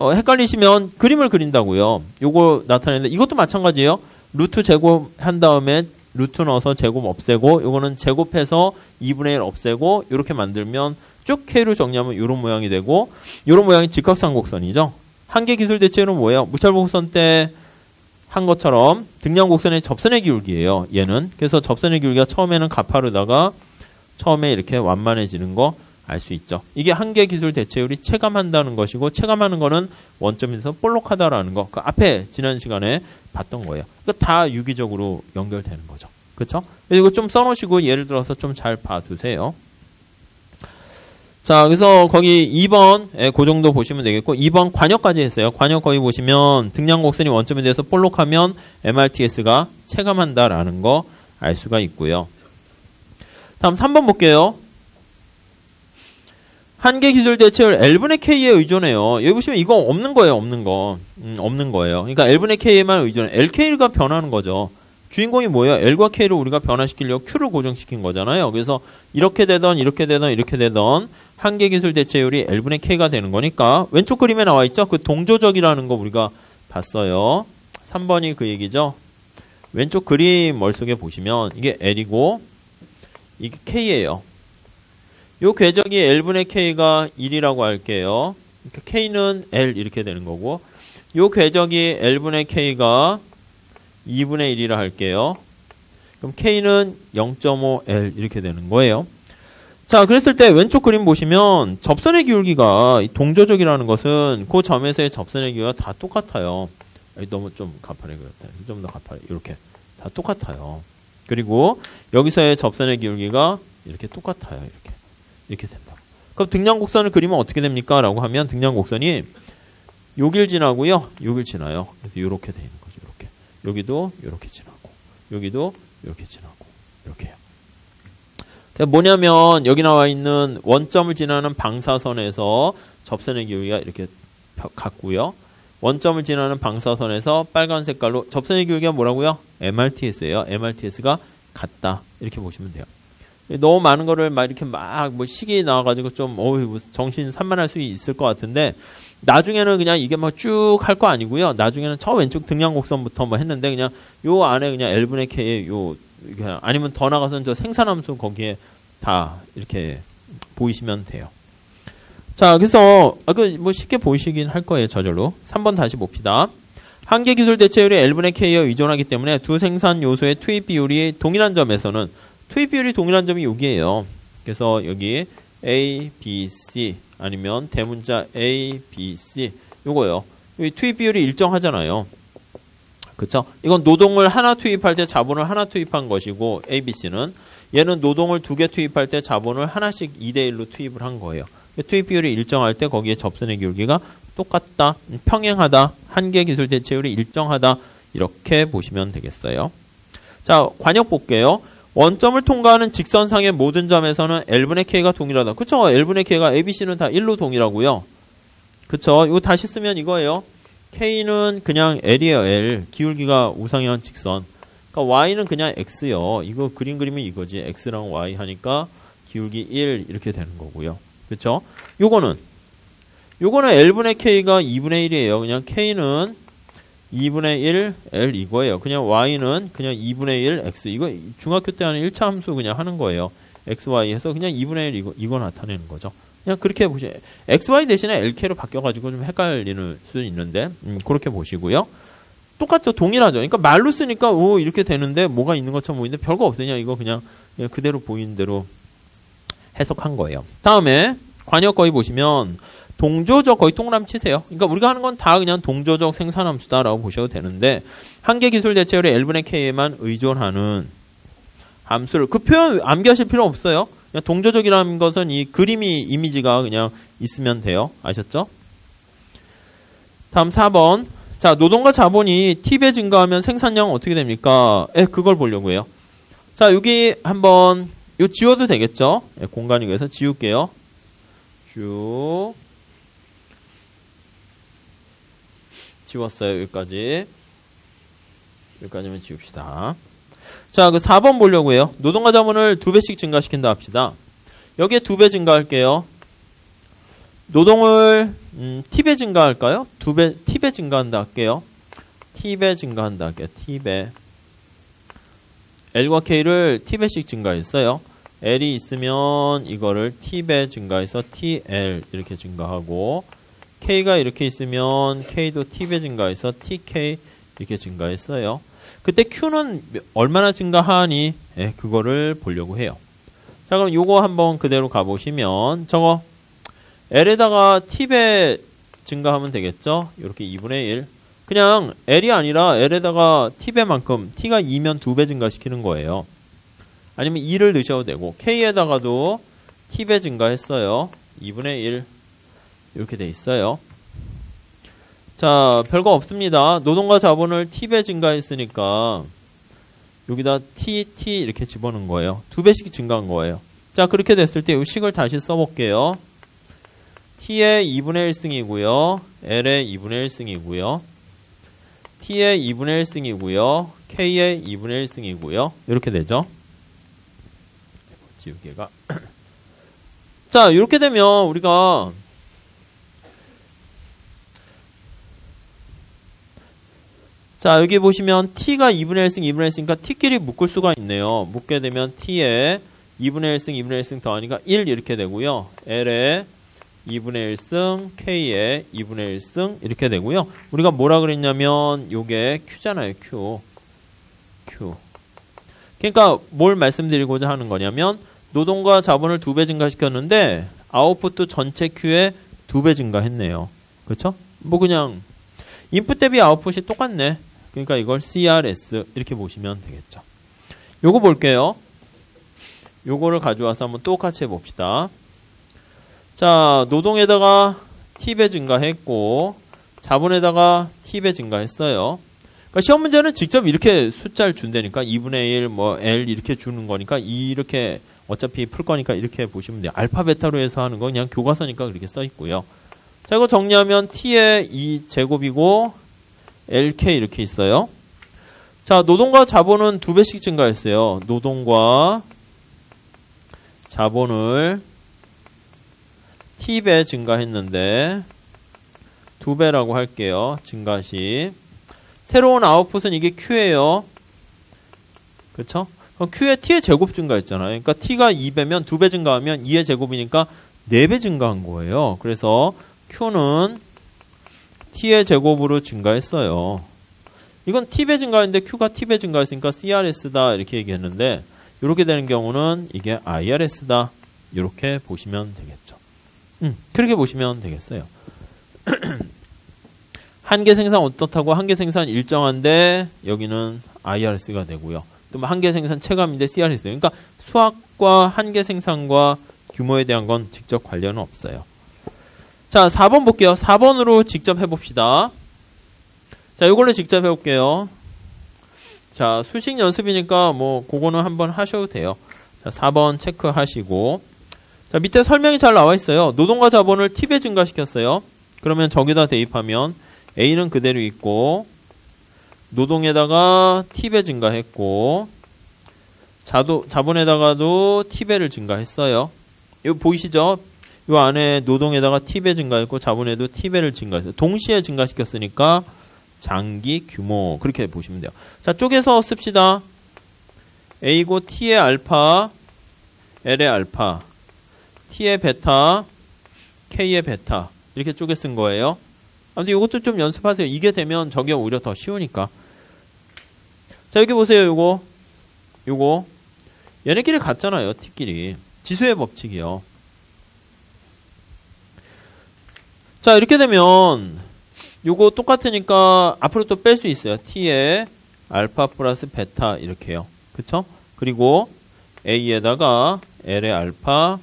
헷갈리시면 그림을 그린다고요. 요거 나타내는데 이것도 마찬가지예요. 루트 제곱한 다음에 루트 넣어서 제곱 없애고 요거는 제곱해서 2분의 1 없애고 이렇게 만들면 쭉 K로 정리하면 이런 모양이 되고 이런 모양이 직각삼곡선이죠. 한계 기술 대체율은 뭐예요? 무차별곡선 때 한 것처럼 등량곡선의 접선의 기울기예요. 얘는. 그래서 접선의 기울기가 처음에는 가파르다가 처음에 이렇게 완만해지는 거 알 수 있죠. 이게 한계 기술 대체율이 체감한다는 것이고 체감하는 거는 원점에서 볼록하다라는 거. 그 앞에 지난 시간에 봤던 거예요. 이거 다 유기적으로 연결되는 거죠. 그렇죠? 이거 좀 써놓으시고 예를 들어서 좀 잘 봐두세요. 자, 그래서 거기 2번, 그 정도 보시면 되겠고, 2번 관역까지 했어요. 관역 거기 보시면 등량곡선이 원점에 대해서 볼록하면 MRTS가 체감한다라는 거 알 수가 있고요. 다음 3번 볼게요. 한계 기술 대체율 L분의 K에 의존해요. 여기 보시면 이거 없는 거예요, 없는 거. 없는 거예요. 그러니까 L분의 K에만 의존해. LK가 변하는 거죠. 주인공이 뭐예요? L과 K를 우리가 변화시키려고 Q를 고정시킨 거잖아요. 그래서 이렇게 되던 한계 기술 대체율이 L분의 K가 되는 거니까 왼쪽 그림에 나와 있죠? 그 동조적이라는 거 우리가 봤어요. 3번이 그 얘기죠. 왼쪽 그림 머릿속에 보시면 이게 L이고 이게 K예요. 요 궤적이 L분의 K가 1이라고 할게요. 그러니까 K는 L 이렇게 되는 거고 요 궤적이 L분의 K가 2분의 1이라 할게요. 그럼 K는 0.5L 이렇게 되는 거예요. 자, 그랬을 때 왼쪽 그림 보시면 접선의 기울기가 동조적이라는 것은 그 점에서의 접선의 기울기가 다 똑같아요. 너무 좀 가파르게 그렸다. 좀 더 가파르게. 이렇게. 다 똑같아요. 그리고 여기서의 접선의 기울기가 이렇게 똑같아요. 이렇게. 이렇게 된다. 그럼 등량곡선을 그리면 어떻게 됩니까? 라고 하면 등량곡선이 여길 지나고요. 여길 지나요. 그래서 이렇게 되는 거죠. 이렇게. 여기도 이렇게 지나고. 여기도 이렇게 지나고. 이렇게 해요. 뭐냐면 여기 나와 있는 원점을 지나는 방사선에서 접선의 기울기가 이렇게 같고요. 원점을 지나는 방사선에서 빨간 색깔로 접선의 기울기가 뭐라고요? MRTS예요. MRTS가 같다. 이렇게 보시면 돼요. 너무 많은 거를 막 이렇게 막 뭐 식이 나와가지고 좀 정신 산만할 수 있을 것 같은데 나중에는 그냥 이게 막 쭉 할 거 아니고요. 나중에는 저 왼쪽 등량곡선부터 뭐 했는데 그냥 요 안에 그냥 L분의 K에 요 아니면 더 나가서는 저 생산함수 거기에 다 이렇게 보이시면 돼요. 자, 그래서 뭐 쉽게 보이시긴 할 거예요. 저절로. 3번 다시 봅시다. 한계 기술 대체율이 L분의 K에 의존하기 때문에 두 생산 요소의 투입 비율이 동일한 점에서는 투입 비율이 동일한 점이 여기예요. 그래서 여기 A, B, C 아니면 대문자 A, B, C 요거요. 여기 투입 비율이 일정하잖아요. 그쵸? 이건 노동을 하나 투입할 때 자본을 하나 투입한 것이고 A, B, C는 얘는 노동을 2개 투입할 때 자본을 하나씩 2대1로 투입을 한 거예요. 투입 비율이 일정할 때 거기에 접선의 기울기가 똑같다, 평행하다, 한계 기술 대체율이 일정하다 이렇게 보시면 되겠어요. 자, 관역 볼게요. 원점을 통과하는 직선상의 모든 점에서는 L분의 K가 동일하다. 그쵸? L분의 K가 A, B, C는 다 1로 동일하고요. 그쵸? 이거 다시 쓰면 이거예요. K는 그냥 L이에요. L. 기울기가 우상향 직선. 그러니까 Y는 그냥 X요. 이거 그림 그리면 이거지. X랑 Y 하니까 기울기 1 이렇게 되는 거고요. 그쵸? 요거는 L분의 K가 2분의 1이에요. 그냥 K는 2분의 1 L 이거예요. 그냥 Y는 그냥 2분의 1 X. 이거 중학교 때 하는 1차 함수 그냥 하는 거예요. X, Y 해서 그냥 2분의 1 이거 나타내는 거죠. 그냥 그렇게 보시면 X, Y 대신에 LK로 바뀌어가지고 좀 헷갈리는 수도 있는데 그렇게 보시고요. 똑같죠. 동일하죠. 그러니까 말로 쓰니까 이렇게 되는데 뭐가 있는 것처럼 보이는데 별거 없으냐. 이거 그냥 그대로 보이는 대로 해석한 거예요. 다음에 관역 거의 보시면 동조적 거의 동그라미 치세요. 그러니까 우리가 하는 건 다 그냥 동조적 생산함수다라고 보셔도 되는데 한계 기술 대체율이 L분의 K에만 의존하는 함수를 그 표현 암기하실 필요 없어요. 그냥 동조적이라는 것은 이 그림이 이미지가 그냥 있으면 돼요. 아셨죠? 다음 4번. 자, 노동과 자본이 T배 증가하면 생산량 어떻게 됩니까? 그걸 보려고 해요. 자, 여기 한번 이거 지워도 되겠죠? 공간이 그래서 지울게요. 쭉 지웠어요. 여기까지. 여기까지만 지웁시다. 자, 그 4번 보려고 해요. 노동과 자본을 2배씩 증가시킨다 합시다. 여기에 2배 증가할게요. 노동을 T배 증가할까요? T배 증가한다 할게요. T배 증가한다 할게요. T배. L과 K를 T배씩 증가했어요. L이 있으면 이거를 T배 증가해서 TL 이렇게 증가하고 K가 이렇게 있으면 K도 T배 증가해서 TK 이렇게 증가했어요. 그때 Q는 얼마나 증가하니? 그거를 보려고 해요. 자, 그럼 요거 한번 그대로 가보시면 저거 L에다가 T배 증가하면 되겠죠? 이렇게 2분의 1. 그냥 L이 아니라 L에다가 T배만큼 T가 2면 2배 증가시키는 거예요. 아니면 2를 넣으셔도 되고 K에다가도 T배 증가했어요. 2분의 1 이렇게 돼 있어요. 자, 별거 없습니다. 노동과 자본을 T배 증가했으니까 여기다 T 이렇게 집어넣은 거예요. 2배씩 증가한 거예요. 자, 그렇게 됐을 때 이 식을 다시 써볼게요. T의 2분의 1승이고요. L의 2분의 1승이고요. T의 2분의 1승이고요. K의 2분의 1승이고요. 이렇게 되죠. 지우개가. 자, 이렇게 되면 우리가 자, 여기 보시면 T가 2분의 1승, 2분의 1승이니까 T끼리 묶을 수가 있네요. 묶게 되면 T에 2분의 1승, 2분의 1승 더하니까 1 이렇게 되고요. L에 2분의 1승, K에 2분의 1승 이렇게 되고요. 우리가 뭐라 그랬냐면 요게 Q잖아요. Q. 그러니까 뭘 말씀드리고자 하는 거냐면 노동과 자본을 2배 증가시켰는데 아웃풋도 전체 Q에 2배 증가했네요. 그렇죠? 뭐 그냥 인풋 대비 아웃풋이 똑같네. 그러니까 이걸 CRS 이렇게 보시면 되겠죠. 요거 볼게요. 요거를 가져와서 한번 똑같이 해봅시다. 자, 노동에다가 T배 증가했고 자본에다가 T배 증가했어요. 그러니까 시험 문제는 직접 이렇게 숫자를 준다니까 2분의 1, 뭐 L 이렇게 주는 거니까 이렇게 어차피 풀 거니까 이렇게 보시면 돼요. 알파 베타로 해서 하는 거 그냥 교과서니까 그렇게 써 있고요. 자, 이거 정리하면 T의 2제곱이고 LK 이렇게 있어요. 자, 노동과 자본은 2배씩 증가했어요. 노동과 자본을 T배 증가했는데 2배라고 할게요. 증가시. 새로운 아웃풋은 이게 Q예요. 그렇죠? 그럼 Q에 T의 제곱 증가했잖아요. 그러니까 T가 2배면 2배 증가하면 2의 제곱이니까 4배 증가한 거예요. 그래서 Q는 T의 제곱으로 증가했어요. 이건 T배 증가했는데 Q가 T배 증가했으니까 CRS다 이렇게 얘기했는데 이렇게 되는 경우는 이게 IRS다 이렇게 보시면 되겠죠. 그렇게 보시면 되겠어요. 한계 생산 어떻다고 한계 생산 일정한데 여기는 IRS가 되고요. 또 한계 생산 체감인데 CRS. 그러니까 수학과 한계 생산과 규모에 대한 건 직접 관련은 없어요. 자, 4번 볼게요. 4번으로 직접 해봅시다. 자, 이걸로 직접 해볼게요. 자, 수식 연습이니까 뭐 그거는 한번 하셔도 돼요. 자, 4번 체크하시고 자, 밑에 설명이 잘 나와 있어요. 노동과 자본을 T배 증가시켰어요. 그러면 저기다 대입하면 A는 그대로 있고 노동에다가 T배 증가했고 자본에다가도 T배를 증가했어요. 이거 보이시죠? 이 안에 노동에다가 T배 증가했고 자본에도 T배를 증가했어요. 동시에 증가시켰으니까 장기 규모 그렇게 보시면 돼요. 자, 쪼개서 씁시다. A고 T의 알파, L의 알파, T의 베타, K의 베타 이렇게 쪼개 쓴 거예요. 아무튼 이것도 좀 연습하세요. 이게 되면 저게 오히려 더 쉬우니까. 자, 여기 보세요. 요거 얘네끼리 같잖아요. T끼리. 지수의 법칙이요. 자, 이렇게 되면 요거 똑같으니까 앞으로 또 뺄 수 있어요. T의 알파 플러스 베타 이렇게요. 그쵸? 그리고 A에다가 L의 알파,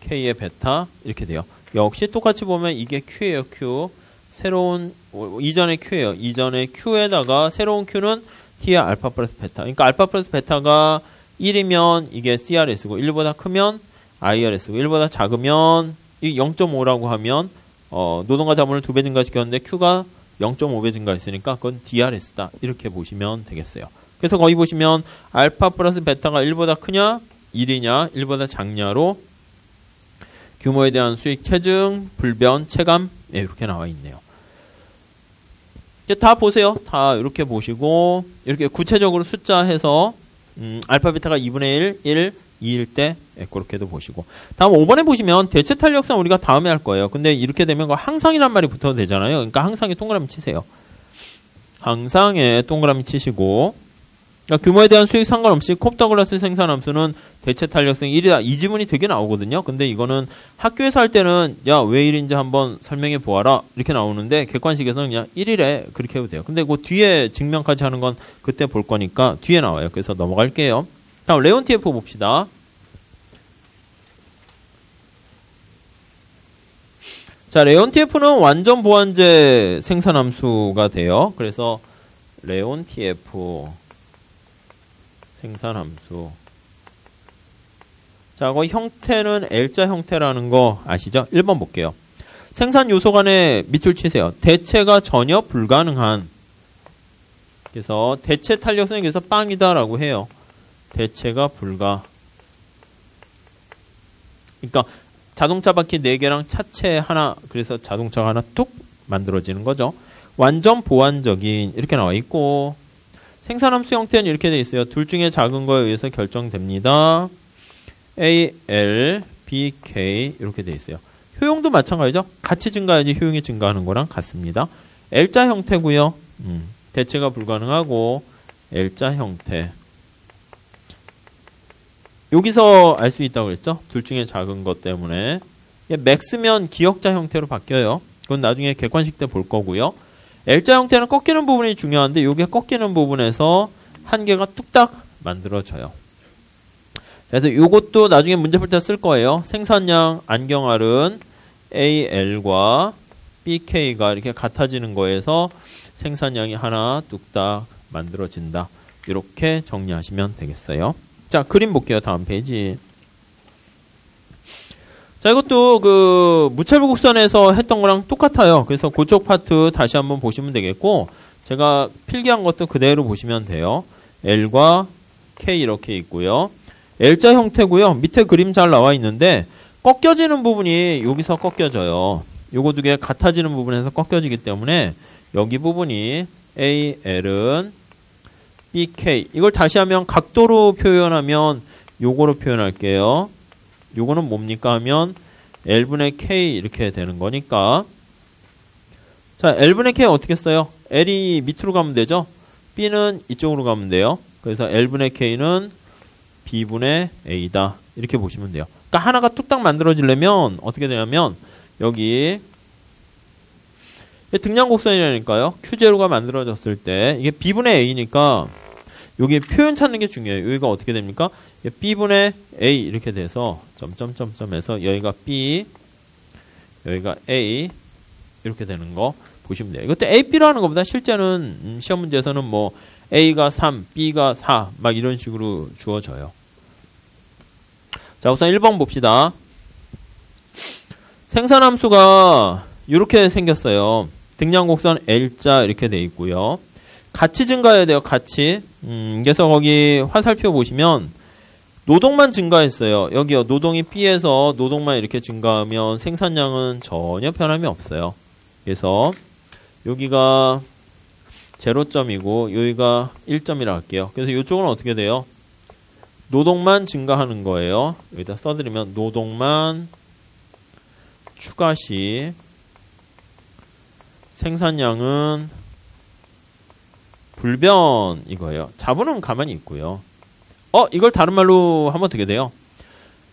K의 베타 이렇게 돼요. 역시 똑같이 보면 이게 Q예요. Q. 새로운 이전의 Q예요. 이전의 Q에다가 새로운 Q는 T의 알파 플러스 베타. 그러니까 알파 플러스 베타가 1이면 이게 CRS고 1보다 크면 IRS고 1보다 작으면 이 0.5라고 하면 노동과 자본을 2배 증가시켰는데 Q가 0.5배 증가했으니까 그건 DRS다. 이렇게 보시면 되겠어요. 그래서 거기 보시면 알파 플러스 베타가 1보다 크냐 1이냐 1보다 작냐로 규모에 대한 수익 체증, 불변, 체감 이렇게 나와 있네요. 이제 다 보세요. 다 이렇게 보시고 이렇게 구체적으로 숫자 해서 알파 베타가 2분의 1, 2일 때 그렇게도 보시고 다음 5번에 보시면 대체 탄력성 우리가 다음에 할 거예요. 근데 이렇게 되면 항상이란 말이 붙어도 되잖아요. 그러니까 항상에 동그라미 치세요. 항상에 동그라미 치시고 그러니까 규모에 대한 수익 상관없이 콥더글라스 생산함수는 대체 탄력성 1이다. 이 지문이 되게 나오거든요. 근데 이거는 학교에서 할 때는 야, 왜 1인지 한번 설명해 보아라. 이렇게 나오는데 객관식에서는 그냥 1이래. 그렇게 해도 돼요. 근데 그 뒤에 증명까지 하는 건 그때 볼 거니까 뒤에 나와요. 그래서 넘어갈게요. 다음 레온티에프 봅시다. 자, 레온티에프는 완전 보완제 생산함수가 돼요. 그래서 레온티에프 생산함수. 자, 거기 형태는 L자 형태라는 거 아시죠? 1번 볼게요. 생산 요소 간의 밑줄 치세요. 대체가 전혀 불가능한. 그래서 대체 탄력성이 그래서 빵이다라고 해요. 대체가 불가. 그러니까 자동차 바퀴 4개랑 차체 하나, 그래서 자동차가 하나 뚝 만들어지는 거죠. 완전 보완적인 이렇게 나와 있고 생산함수 형태는 이렇게 되어 있어요. 둘 중에 작은 거에 의해서 결정됩니다. A, L, B, K 이렇게 되어 있어요. 효용도 마찬가지죠. 같이 증가해야지 효용이 증가하는 거랑 같습니다. L자 형태고요. 대체가 불가능하고 L자 형태. 여기서 알 수 있다고 그랬죠? 둘 중에 작은 것 때문에. 맥스면 기역자 형태로 바뀌어요. 그건 나중에 객관식 때 볼 거고요. L자 형태는 꺾이는 부분이 중요한데 요게 꺾이는 부분에서 한 개가 뚝딱 만들어져요. 그래서 요것도 나중에 문제 풀 때 쓸 거예요. 생산량 안경알은 AL과 BK가 이렇게 같아지는 거에서 생산량이 하나 뚝딱 만들어진다. 이렇게 정리하시면 되겠어요. 자, 그림 볼게요. 다음 페이지. 자, 이것도 그 무차별 곡선에서 했던 거랑 똑같아요. 그래서 그쪽 파트 다시 한번 보시면 되겠고, 제가 필기한 것도 그대로 보시면 돼요. L과 K 이렇게 있고요. L자 형태고요. 밑에 그림 잘 나와 있는데 꺾여지는 부분이 여기서 꺾여져요. 요거 두 개 같아지는 부분에서 꺾여지기 때문에 여기 부분이 AL은 BK. 이걸 다시 하면 각도로 표현하면 요거로 표현할게요. 요거는 뭡니까 하면 L분의 K 이렇게 되는 거니까. 자, L분의 K 어떻게 써요? L이 밑으로 가면 되죠? B는 이쪽으로 가면 돼요. 그래서 L분의 K는 B분의 A다. 이렇게 보시면 돼요. 그러니까 하나가 뚝딱 만들어지려면 어떻게 되냐면 여기 등량곡선이라니까요. Q0가 만들어졌을 때 이게 B분의 A니까 여기 표현 찾는 게 중요해요. 여기가 어떻게 됩니까? B분의 A 이렇게 돼서 점점점점해서 여기가 B, 여기가 A 이렇게 되는 거 보시면 돼요. 이것도 A, B로 하는 것보다 실제는 시험 문제에서는 뭐 A가 3, B가 4 막 이런 식으로 주어져요. 자, 우선 1번 봅시다. 생산함수가 이렇게 생겼어요. 등량곡선 L자 이렇게 돼 있고요. 같이 증가해야 돼요. 같이. 그래서 거기 화살표 보시면 노동만 증가했어요. 여기요. 노동이 B에서 노동만 이렇게 증가하면 생산량은 전혀 변함이 없어요. 그래서 여기가 0점이고 여기가 1점이라 할게요. 그래서 이쪽은 어떻게 돼요? 노동만 증가하는 거예요. 여기다 써드리면 노동만 추가 시 생산량은 불변 이거예요. 자본은 가만히 있고요. 이걸 다른 말로 하면 어떻게 돼요?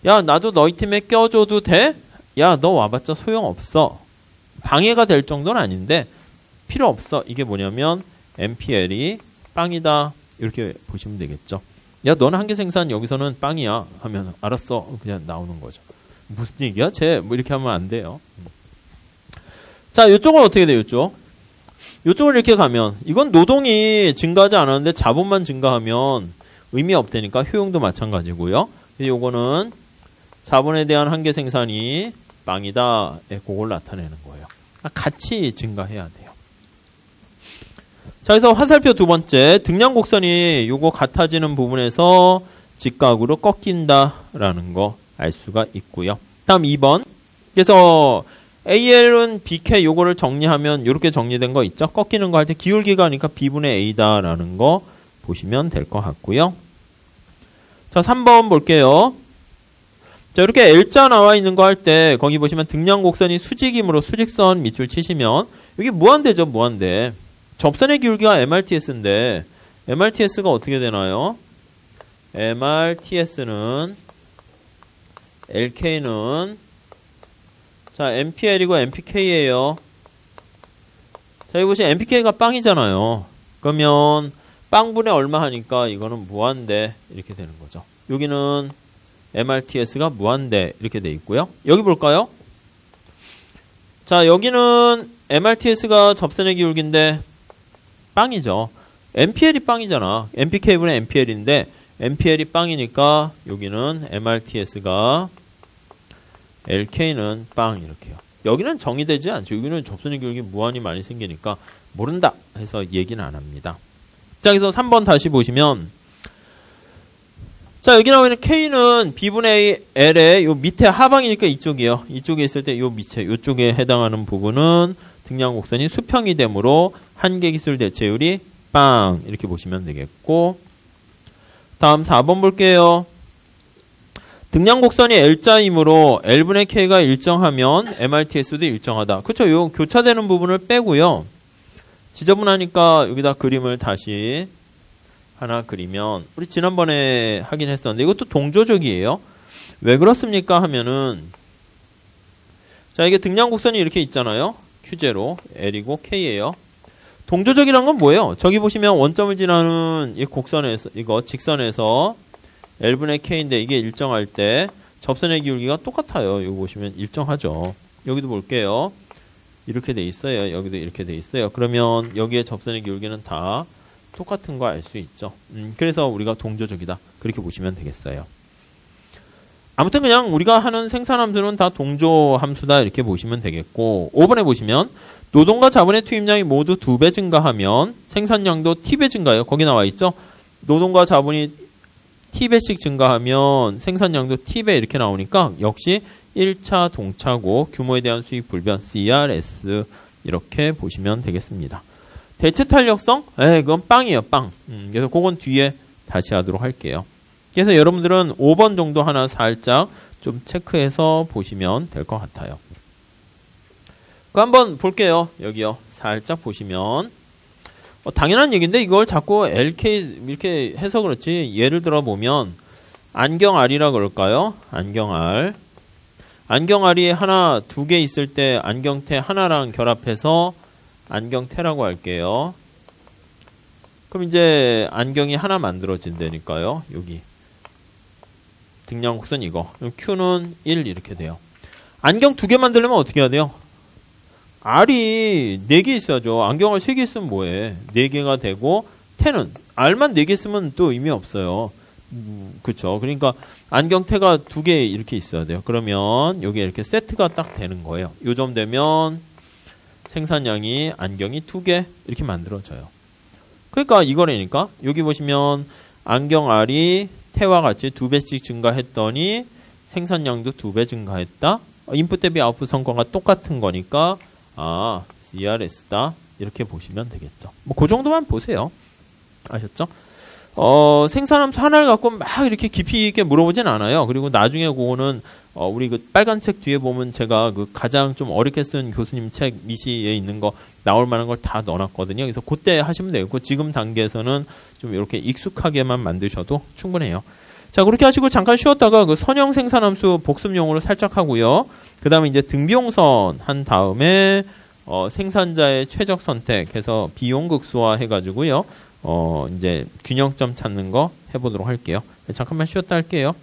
야, 나도 너희 팀에 껴줘도 돼? 야, 너 와봤자 소용없어. 방해가 될 정도는 아닌데 필요 없어. 이게 뭐냐면 MPL이 빵이다. 이렇게 보시면 되겠죠. 야, 너는 한계 생산 여기서는 빵이야. 하면 알았어. 그냥 나오는 거죠. 무슨 얘기야? 뭐 이렇게 하면 안 돼요. 자, 이쪽은 어떻게 돼요? 이쪽을 이렇게 가면 이건 노동이 증가하지 않았는데 자본만 증가하면 의미 없다니까 효용도 마찬가지고요. 요거는 자본에 대한 한계 생산이 빵이다. 그걸 나타내는 거예요. 같이 증가해야 돼요. 자, 그래서 화살표 두 번째 등량곡선이 요거 같아지는 부분에서 직각으로 꺾인다라는 거 알 수가 있고요. 다음 2번. 그래서 AL은 BK 요거를 정리하면 이렇게 정리된 거 있죠? 꺾이는 거 할 때 기울기가 하니까 B분의 A다라는 거 보시면 될 것 같고요. 자, 3번 볼게요. 자, 이렇게 L자 나와 있는 거 할 때 거기 보시면 등량곡선이 수직이므로 수직선 밑줄 치시면 여기 무한대죠, 무한대. 접선의 기울기가 MRTS인데 MRTS가 어떻게 되나요? MRTS는 LK는 자, MPL이고 MPK예요. 자, 여기 보시면 MPK가 빵이잖아요. 그러면 빵분의 얼마 하니까 이거는 무한대 이렇게 되는 거죠. 여기는 MRTS가 무한대 이렇게 돼 있고요. 여기 볼까요? 자, 여기는 MRTS가 접선의 기울기인데 빵이죠. MPL이 빵이잖아. MPK분의 MPL인데 MPL이 빵이니까 여기는 MRTS가 LK는 빵 이렇게요. 여기는 정의되지 않죠. 여기는 접선의 기울기 무한히 많이 생기니까 모른다 해서 얘기는 안 합니다. 자, 그래서 3번 다시 보시면 자, 여기 나와 있는 K는 B분의 L의 요 밑에 하방이니까 이쪽이요. 이쪽에 있을 때 요 밑에 요쪽에 해당하는 부분은 등량곡선이 수평이 되므로 한계기술 대체율이 빵 이렇게 보시면 되겠고 다음 4번 볼게요. 등량곡선이 L자이므로 L분의 K가 일정하면 MRTS도 일정하다. 그렇죠. 요 교차되는 부분을 빼고요. 지저분하니까 여기다 그림을 다시 하나 그리면 우리 지난번에 하긴 했었는데 이것도 동조적이에요. 왜 그렇습니까 하면은 자 이게 등량곡선이 이렇게 있잖아요. Q0, L이고 K예요. 동조적이란 건 뭐예요? 저기 보시면 원점을 지나는 이 곡선에서 이거 직선에서 L분의 K인데 이게 일정할 때 접선의 기울기가 똑같아요. 이거 보시면 일정하죠. 여기도 볼게요. 이렇게 돼 있어요. 여기도 이렇게 돼 있어요. 그러면 여기에 접선의 기울기는 다 똑같은 거 알 수 있죠. 그래서 우리가 동조적이다. 그렇게 보시면 되겠어요. 아무튼 그냥 우리가 하는 생산함수는 다 동조함수다 이렇게 보시면 되겠고 5번에 보시면 노동과 자본의 투입량이 모두 2배 증가하면 생산량도 T배 증가해요. 거기 나와 있죠. 노동과 자본이 T배씩 증가하면 생산량도 T배 이렇게 나오니까 역시 1차 동차고 규모에 대한 수익 불변 CRS 이렇게 보시면 되겠습니다. 대체 탄력성? 그건 빵이에요. 빵. 그래서 그건 뒤에 다시 하도록 할게요. 그래서 여러분들은 5번 정도 하나 살짝 좀 체크해서 보시면 될 것 같아요. 그 한번 볼게요. 여기요. 살짝 보시면 당연한 얘기인데 이걸 자꾸 LK 이렇게 해서 그렇지 예를 들어 보면 안경 R이라 그럴까요? 안경 R. 안경 R이 하나, 2개 있을 때 안경테 하나랑 결합해서 안경테라고 할게요. 그럼 이제 안경이 하나 만들어진다니까요. 여기. 등량곡선 이거. Q는 1 이렇게 돼요. 안경 2개 만들려면 어떻게 해야 돼요? R이 4개 있어야죠. 안경을 3개 있으면 뭐해? 4개가 되고 테는 R만 4개 쓰면 또 의미 없어요. 그쵸. 그러니까 안경테가 2개 이렇게 있어야 돼요. 그러면 여기 이렇게 세트가 딱 되는 거예요. 요점 되면 생산량이 안경이 2개 이렇게 만들어져요. 그러니까 이거라니까 여기 보시면 안경 R이 태와 같이 2배씩 증가했더니 생산량도 2배 증가했다. 인풋 대비 아웃풋 성과가 똑같은 거니까 CRS다. 이렇게 보시면 되겠죠. 뭐 그 정도만 보세요. 아셨죠? 생산함수 하나를 갖고 막 이렇게 깊이 있게 물어보진 않아요. 그리고 나중에 그거는 우리 그 빨간 책 뒤에 보면 제가 그 가장 좀 어렵게 쓴 교수님 책 미시에 있는 거 나올 만한 걸 다 넣어놨거든요. 그래서 그때 하시면 되겠고 지금 단계에서는 좀 이렇게 익숙하게만 만드셔도 충분해요. 자, 그렇게 하시고 잠깐 쉬었다가 그 선형 생산함수 복습용으로 살짝 하고요. 그 다음에 이제 등비용선 한 다음에 생산자의 최적 선택해서 비용 극소화 해가지고요. 이제 균형점 찾는 거 해보도록 할게요. 잠깐만 쉬었다 할게요.